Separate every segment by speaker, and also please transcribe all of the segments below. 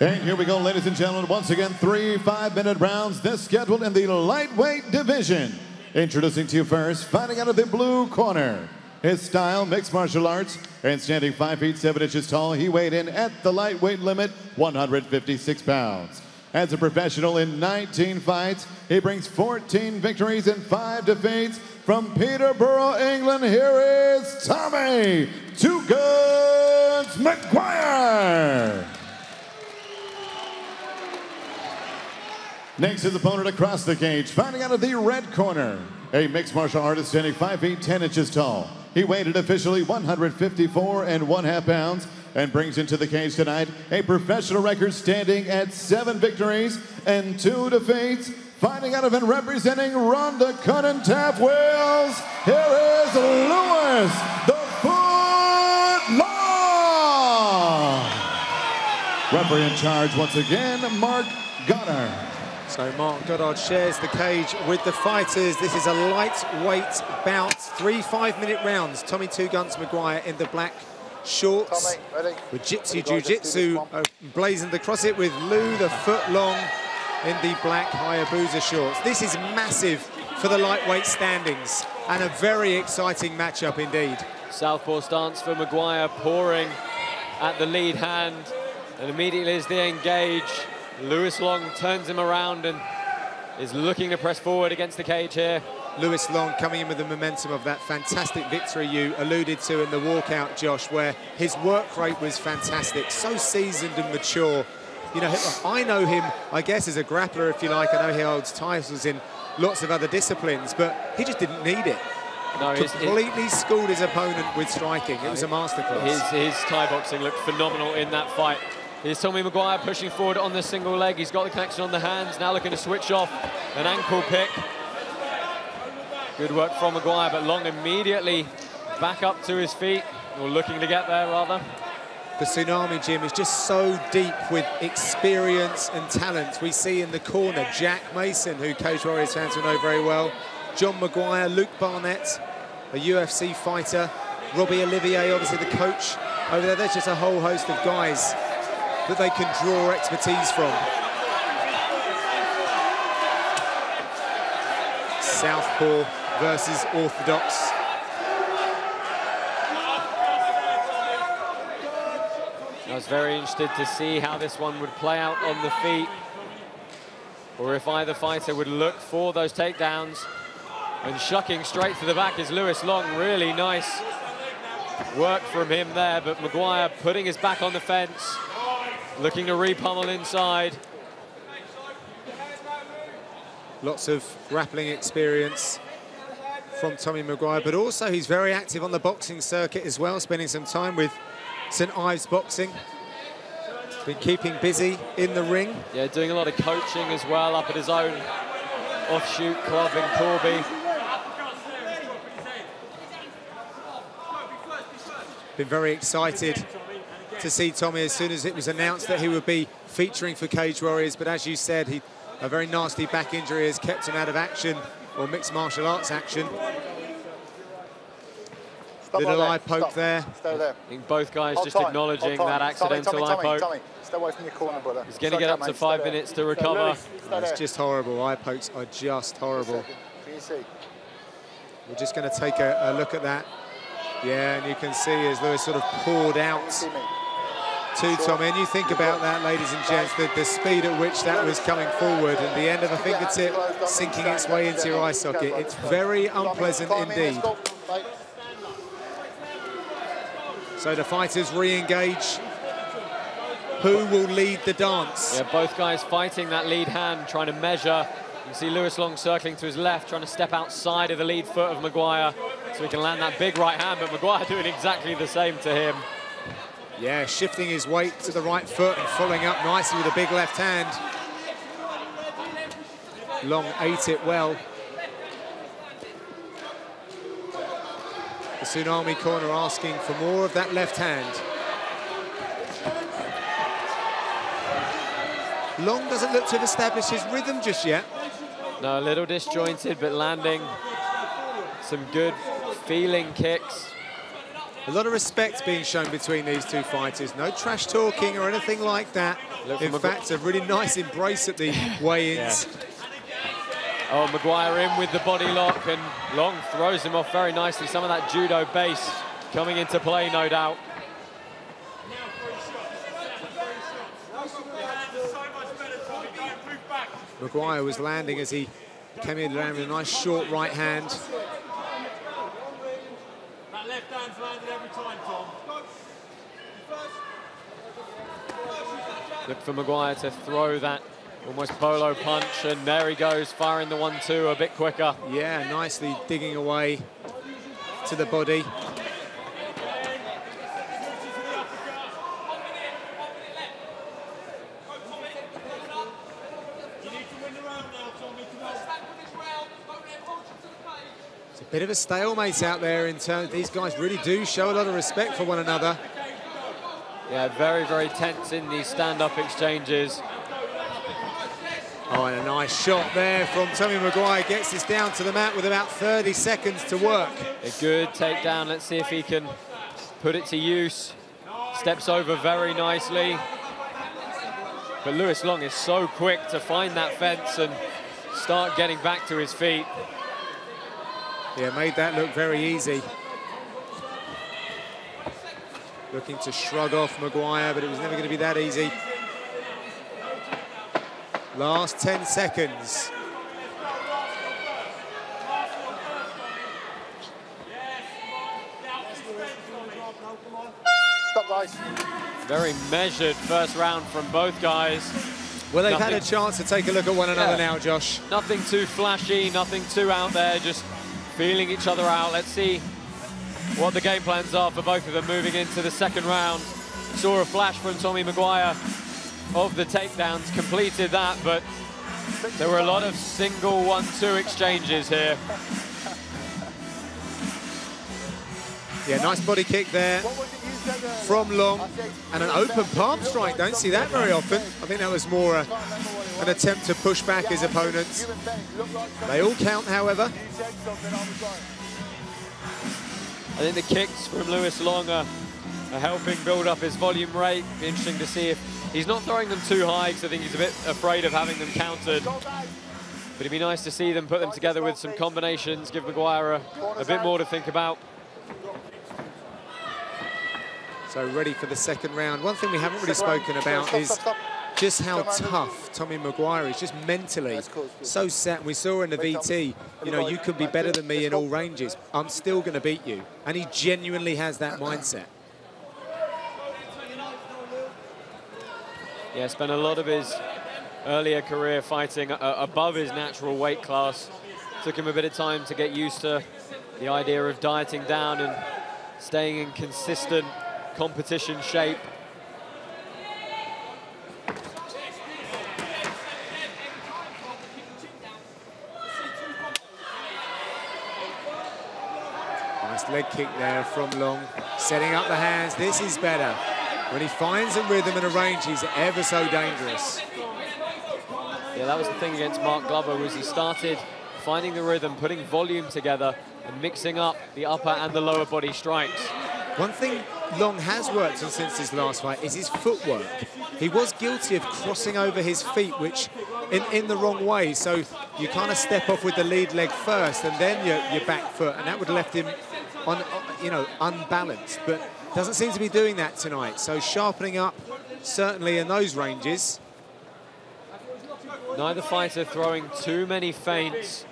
Speaker 1: And here we go, ladies and gentlemen. Once again, 3 5-minute rounds. This scheduled in the lightweight division. Introducing to you first, fighting out of the blue corner. His style, mixed martial arts, and standing 5 feet 7 inches tall, he weighed in at the lightweight limit, 156 pounds. As a professional in 19 fights, he brings 14 victories and 5 defeats. From Peterborough, England, here is Tommy Two Guns Maguire. Next, his opponent across the cage, fighting out of the red corner. A mixed martial artist standing 5 feet 10 inches tall. He weighed in officially 154 1/2 pounds and brings into the cage tonight a professional record standing at 7 victories and 2 defeats. Fighting out of and representing Ronda Cunnin Tap Wales, here is Lewis the Foot Long. Referee in charge once again, Mark Goddard.
Speaker 2: So Mark Goddard shares the cage with the fighters. This is a lightweight bout, 3 5-minute rounds. Tommy Two Guns Maguire in the black shorts with Jiu-Jitsu blazoned across it, with Lou the Foot Long in the black Hayabusa shorts. This is massive for the lightweight standings and a very exciting matchup indeed.
Speaker 3: Southpaw stance for Maguire, pouring at the lead hand, and immediately as they engage, Lewis Long turns him around and is looking to press forward against the cage here.
Speaker 2: Lewis Long coming in with the momentum of that fantastic victory you alluded to in the walkout, Josh, where his work rate was fantastic, so seasoned and mature. You know, I know him, I guess, as a grappler, if you like. I know he holds titles in lots of other disciplines, but he just didn't need it.
Speaker 3: No,
Speaker 2: completely schooled his opponent with striking. It was a masterclass.
Speaker 3: His Thai boxing looked phenomenal in that fight. Here's Tommy Maguire pushing forward on the single leg. He's got the connection on the hands, now looking to switch off an ankle pick. Good work from Maguire, but Long immediately back up to his feet, or looking to get there, rather.
Speaker 2: The Tsunami Gym is just so deep with experience and talent. We see in the corner Jack Mason, who Cage Warriors fans will know very well, John Maguire, Luke Barnett, a UFC fighter, Robbie Olivier, obviously the coach over there. There's just a whole host of guys that they can draw expertise from. Southpaw versus Orthodox.
Speaker 3: I was very interested to see how this one would play out on the feet, or if either fighter would look for those takedowns. And shucking straight to the back is Lewis Long. Really nice work from him there, but Maguire putting his back on the fence, looking to re-pummel inside.
Speaker 2: Lots of grappling experience from Tommy Maguire, but also he's very active on the boxing circuit as well, spending some time with St Ives Boxing. Been keeping busy in the ring.
Speaker 3: Yeah, doing a lot of coaching as well up at his own offshoot club in Corby.
Speaker 2: Been very excited to see Tommy as soon as it was announced that he would be featuring for Cage Warriors, but as you said, a very nasty back injury has kept him out of action, or mixed martial arts action. Little eye poke there.
Speaker 4: Stay there.
Speaker 3: I think both guys just acknowledging that accidental eye poke.
Speaker 4: Tommy, stay away from your corner, brother.
Speaker 3: He's going to get up to 5 minutes to recover.
Speaker 2: It's just horrible. Eye pokes are just horrible.
Speaker 4: Can you see?
Speaker 2: We're just going to take a look at that. Yeah, and you can see as Lewis sort of poured out to Tommy. And you think about that, ladies and gents, the speed at which that was coming forward, and the end of a fingertip sinking its way into your eye socket. It's very unpleasant indeed. So the fighters re-engage. Who will lead the dance?
Speaker 3: Yeah, both guys fighting that lead hand, trying to measure. You can see Lewis Long circling to his left, trying to step outside of the lead foot of Maguire so he can land that big right hand, but Maguire doing exactly the same to him.
Speaker 2: Yeah, shifting his weight to the right foot and following up nicely with a big left hand. Long ate it well. The Tsunami corner asking for more of that left hand. Long doesn't look to have established his rhythm just yet.
Speaker 3: No, a little disjointed, but landing some good feeling kicks.
Speaker 2: A lot of respect being shown between these two fighters. No trash talking or anything like that. In fact, a really nice embrace at the weigh-ins.
Speaker 3: Yeah. Oh, Maguire in with the body lock, and Long throws him off very nicely. Some of that judo base coming into play, no doubt.
Speaker 2: Maguire was landing as he came in with a nice short right hand.
Speaker 5: That left hand's landed every time, Tom.
Speaker 3: Look for Maguire to throw that almost polo punch, and there he goes, firing the 1-2 a bit quicker.
Speaker 2: Yeah, nicely digging away to the body. It's a bit of a stalemate out there in terms, these guys really do show a lot of respect for one another.
Speaker 3: Yeah, very, very tense in these stand-up exchanges.
Speaker 2: Oh, and a nice shot there from Tommy Maguire. Gets this down to the mat with about 30 seconds to work.
Speaker 3: A good takedown. Let's see if he can put it to use. Steps over very nicely. But Lewis Long is so quick to find that fence and start getting back to his feet.
Speaker 2: Yeah, made that look very easy. Looking to shrug off Maguire, but it was never going to be that easy. Last 10 seconds.
Speaker 4: Stop, guys.
Speaker 3: Very measured first round from both guys.
Speaker 2: Well, they've had a chance to take a look at one another now, Josh.
Speaker 3: Nothing too flashy, nothing too out there, just feeling each other out. Let's see what the game plans are for both of them moving into the second round. Saw a flash from Tommy Maguire of the takedowns, completed that, but there were a lot of single 1-2 exchanges here.
Speaker 2: Yeah, nice body kick there from Long, and an open palm strike. Don't see that very often. I think that was more an attempt to push back his opponents. They all count, however.
Speaker 3: I think the kicks from Lewis Long are helping build up his volume rate. Be interesting to see if he's not throwing them too high, because I think he's a bit afraid of having them countered. But it'd be nice to see them put them together with some combinations, give Maguire a bit more to think about.
Speaker 2: So ready for the second round. One thing we haven't really spoken about is just how tough Tommy Maguire is, just mentally so set. We saw in the VT, you know, you could be better than me in all ranges. I'm still going to beat you. And he genuinely has that mindset.
Speaker 3: Yeah, spent a lot of his earlier career fighting above his natural weight class. Took him a bit of time to get used to the idea of dieting down and staying in consistent competition shape.
Speaker 2: Nice leg kick there from Long, setting up the hands. This is better. When he finds a rhythm and a range, he's ever so dangerous.
Speaker 3: Yeah, that was the thing against Mark Glover, was he started finding the rhythm, putting volume together and mixing up the upper and the lower body strikes.
Speaker 2: One thing Long has worked on since his last fight is his footwork. He was guilty of crossing over his feet, which in the wrong way. So you kind of step off with the lead leg first and then your back foot, and that would have left him on, you know, unbalanced. But doesn't seem to be doing that tonight. So sharpening up, certainly in those ranges.
Speaker 3: Neither fighter throwing too many feints.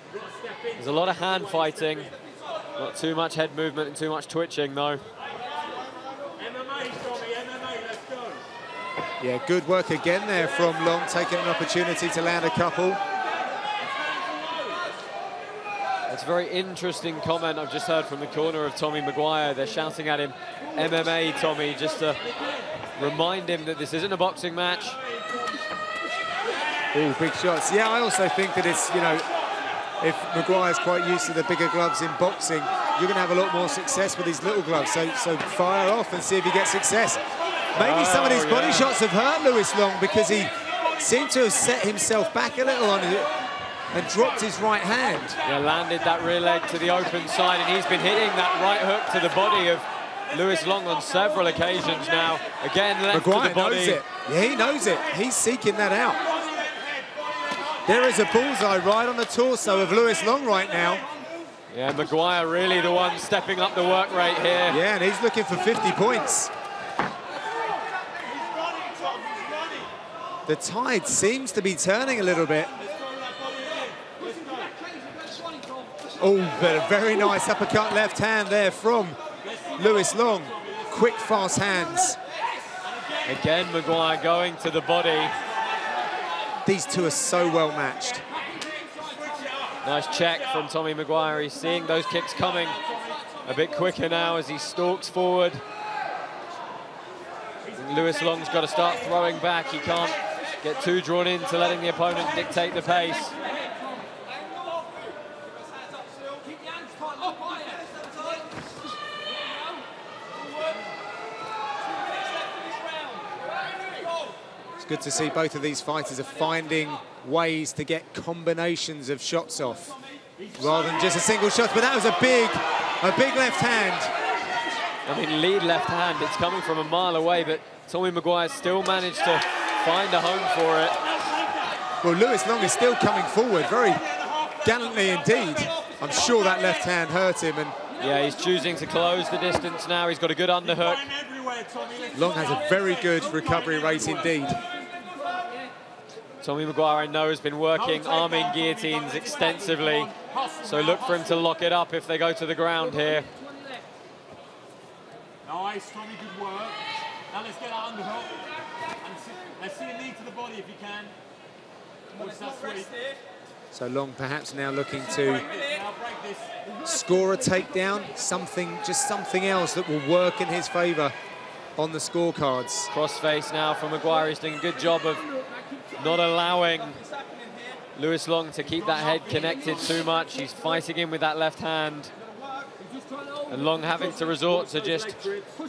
Speaker 3: There's a lot of hand fighting. Not too much head movement and too much twitching, though.
Speaker 2: Yeah, good work again there from Long, taking an opportunity to land a couple.
Speaker 3: It's a very interesting comment I've just heard from the corner of Tommy Maguire. They're shouting at him, MMA, Tommy, just to remind him that this isn't a boxing match.
Speaker 2: Oh, big shots. Yeah, I also think that it's, you know, if Maguire's quite used to the bigger gloves in boxing, you're going to have a lot more success with these little gloves. So fire off and see if you get success. Maybe some of these body shots have hurt Lewis Long, because he seemed to have set himself back a little on it and dropped his right hand.
Speaker 3: Yeah, landed that rear leg to the open side, and he's been hitting that right hook to the body of Lewis Long on several occasions now. Again, left
Speaker 2: Maguire
Speaker 3: to the body.
Speaker 2: knows it. Yeah, he knows it. He's seeking that out. There is a bullseye right on the torso of Lewis Long right now.
Speaker 3: Yeah, Maguire really the one stepping up the work rate here.
Speaker 2: Yeah, and he's looking for 50 points. The tide seems to be turning a little bit. Oh, but a very nice uppercut left hand there from Lewis Long. Quick, fast hands.
Speaker 3: Again, Maguire going to the body.
Speaker 2: These two are so well matched.
Speaker 3: Nice check from Tommy Maguire. He's seeing those kicks coming a bit quicker now as he stalks forward. Lewis Long's got to start throwing back. He can't get too drawn into letting the opponent dictate the pace.
Speaker 2: Good to see both of these fighters are finding ways to get combinations of shots off rather than just a single shot, but that was a big left hand.
Speaker 3: I mean, lead left hand, it's coming from a mile away, but Tommy Maguire still managed to find a home for it.
Speaker 2: Well, Lewis Long is still coming forward very gallantly indeed. I'm sure that left hand hurt him, and
Speaker 3: yeah, he's choosing to close the distance now. He's got a good underhook.
Speaker 2: Long has a very good recovery rate indeed.
Speaker 3: Tommy Maguire, I know, has been working arming guillotines extensively, so look for him to lock it up if they go to the ground here.
Speaker 5: Nice, Tommy, good work. Now let's get that underhook. And let's see a knee to the body if you can. Watch that sweep.
Speaker 2: So Long perhaps now looking to score a takedown, just something else that will work in his favour on the scorecards.
Speaker 3: Crossface now from Maguire. He's doing a good job of not allowing Lewis Long to keep that head connected too much. He's fighting in with that left hand. And Long having to resort to just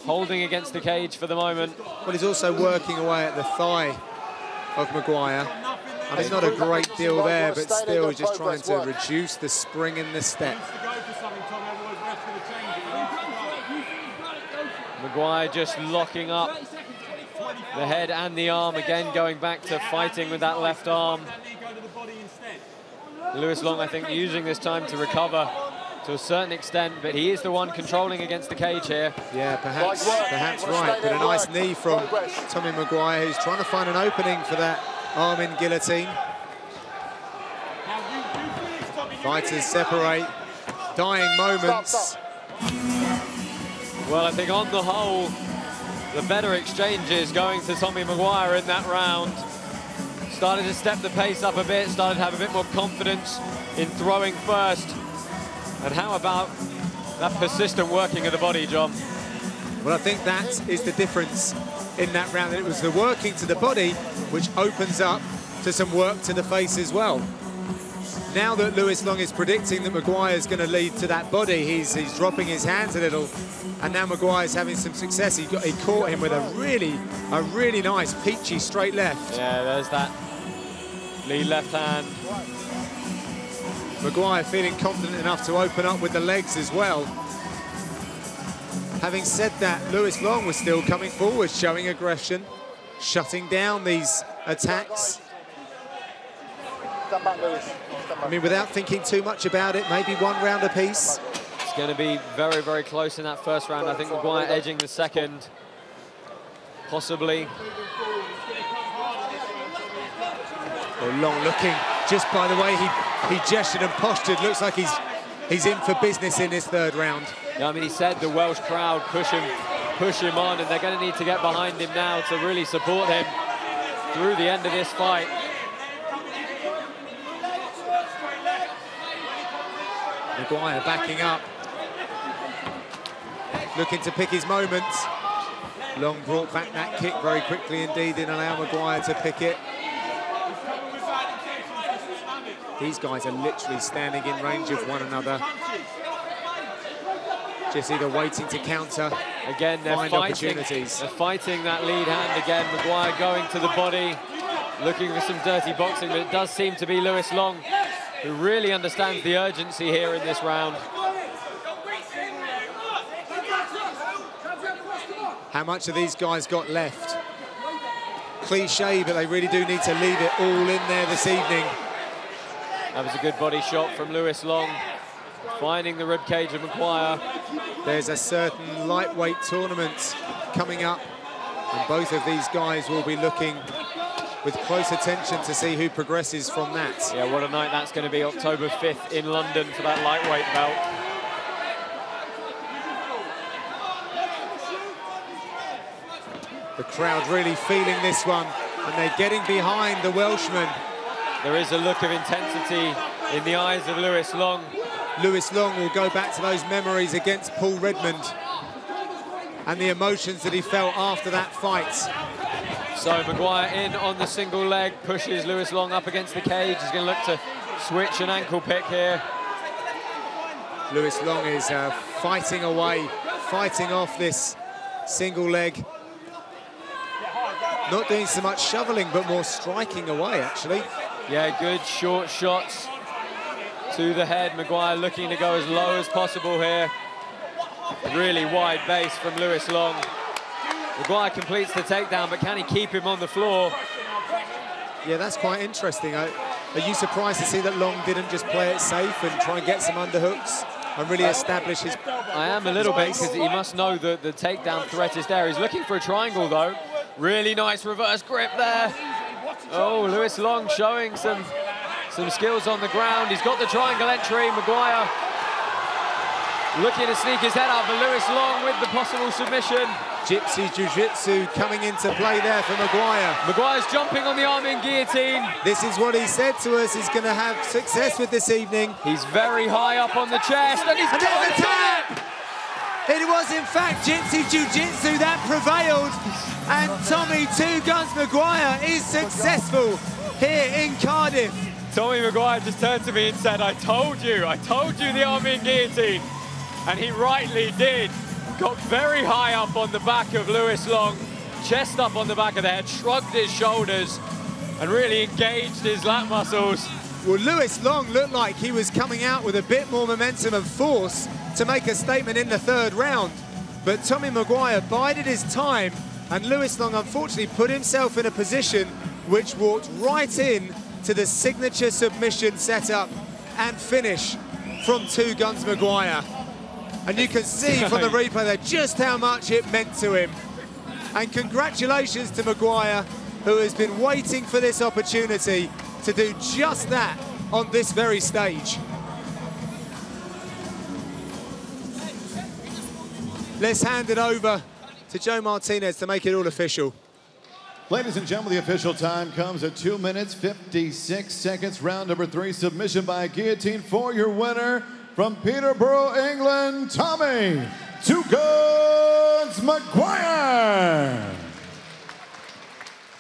Speaker 3: holding against the cage for the moment.
Speaker 2: Well, he's also working away at the thigh of Maguire. I mean, not a great deal there, but still just trying to reduce the spring in the step.
Speaker 3: Maguire just locking up the head and the arm, again going back to fighting with that left arm. Lewis Long, I think, using this time to recover to a certain extent, but he is the one controlling against the cage here.
Speaker 2: Yeah, perhaps right, but a nice knee from Tommy Maguire, who's trying to find an opening for that arm in guillotine. Fighters separate, dying moments.
Speaker 3: Well, I think on the whole, the better exchanges going to Tommy Maguire in that round. Started to step the pace up a bit, started to have a bit more confidence in throwing first. And how about that persistent working of the body, John?
Speaker 2: Well, I think that is the difference in that round. It was the working to the body which opens up to some work to the face as well. Now that Lewis Long is predicting that Maguire is going to lead to that body, he's dropping his hands a little, and now Maguire's having some success. He caught him with a really nice peachy straight left.
Speaker 3: Yeah, there's that lead left hand.
Speaker 2: Maguire feeling confident enough to open up with the legs as well. Having said that, Lewis Long was still coming forward, showing aggression, shutting down these attacks.
Speaker 4: Stand back, Lewis.
Speaker 2: I mean, without thinking too much about it, maybe one round apiece.
Speaker 3: It's going to be very, very close in that first round. I think Maguire edging the second, possibly.
Speaker 2: Well, Long looking, just by the way he gestured and postured, looks like he's in for business in this third round.
Speaker 3: Yeah, I mean, he said the Welsh crowd push him on, and they're going to need to get behind him now to really support him through the end of this fight.
Speaker 2: Maguire backing up, looking to pick his moments. Long brought back that kick very quickly indeed, didn't allow Maguire to pick it. These guys are literally standing in range of one another, just either waiting to counter.
Speaker 3: Again, they're
Speaker 2: find
Speaker 3: fighting,
Speaker 2: opportunities.
Speaker 3: They're fighting that lead hand again. Maguire going to the body, looking for some dirty boxing, but it does seem to be Lewis Long who really understands the urgency here in this round.
Speaker 2: How much have these guys got left? Cliche, but they really do need to leave it all in there this evening.
Speaker 3: That was a good body shot from Lewis Long, finding the ribcage of Maguire.
Speaker 2: There's a certain lightweight tournament coming up, and both of these guys will be looking with close attention to see who progresses from that.
Speaker 3: Yeah, what a night that's going to be, October 5th in London for that lightweight belt.
Speaker 2: The crowd really feeling this one, and they're getting behind the Welshman.
Speaker 3: There is a look of intensity in the eyes of Lewis Long.
Speaker 2: Lewis Long will go back to those memories against Paul Redmond and the emotions that he felt after that fight.
Speaker 3: So Maguire in on the single leg, pushes Lewis Long up against the cage. He's going to look to switch an ankle pick here.
Speaker 2: Lewis Long is fighting away, fighting off this single leg. Not doing so much shoveling, but more striking away, actually.
Speaker 3: Yeah, good short shots to the head. Maguire looking to go as low as possible here. Really wide base from Lewis Long. Maguire completes the takedown, but can he keep him on the floor?
Speaker 2: Yeah, that's quite interesting. Are you surprised to see that Long didn't just play it safe and try and get some underhooks and really establish his...
Speaker 3: I am a little bit, because he must know that the takedown threat is there. He's looking for a triangle, though. Really nice reverse grip there. Oh, Lewis Long showing some skills on the ground. He's got the triangle entry. Maguire looking to sneak his head up, but Lewis Long with the possible submission.
Speaker 2: Gypsy Jiu-Jitsu coming into play there for Maguire.
Speaker 3: Maguire's jumping on the arm in guillotine.
Speaker 2: This is what he said to us he's going to have success with this evening.
Speaker 3: He's very high up on the chest, and he's got the tap!
Speaker 2: It was, in fact, Gypsy Jiu-Jitsu that prevailed, and Tommy Two Guns Maguire is successful here in Cardiff.
Speaker 3: Tommy Maguire just turned to me and said, I told you the arm in guillotine. And he rightly did. Got very high up on the back of Lewis Long, chest up on the back of the head, shrugged his shoulders, and really engaged his lat muscles.
Speaker 2: Well, Lewis Long looked like he was coming out with a bit more momentum and force to make a statement in the third round. But Tommy Maguire bided his time, and Lewis Long unfortunately put himself in a position which walked right in to the signature submission setup and finish from Two Guns Maguire. And you can see from the replay there just how much it meant to him. And congratulations to Maguire, who has been waiting for this opportunity to do just that on this very stage. Let's hand it over to Joe Martinez to make it all official.
Speaker 1: Ladies and gentlemen, the official time comes at 2 minutes, 56 seconds. Round number 3, submission by guillotine for your winner from Peterborough, England, Tommy Two Guns Maguire.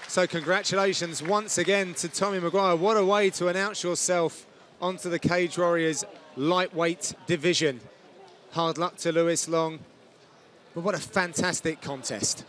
Speaker 2: So congratulations once again to Tommy Maguire. What a way to announce yourself onto the Cage Warriors lightweight division. Hard luck to Lewis Long, but what a fantastic contest.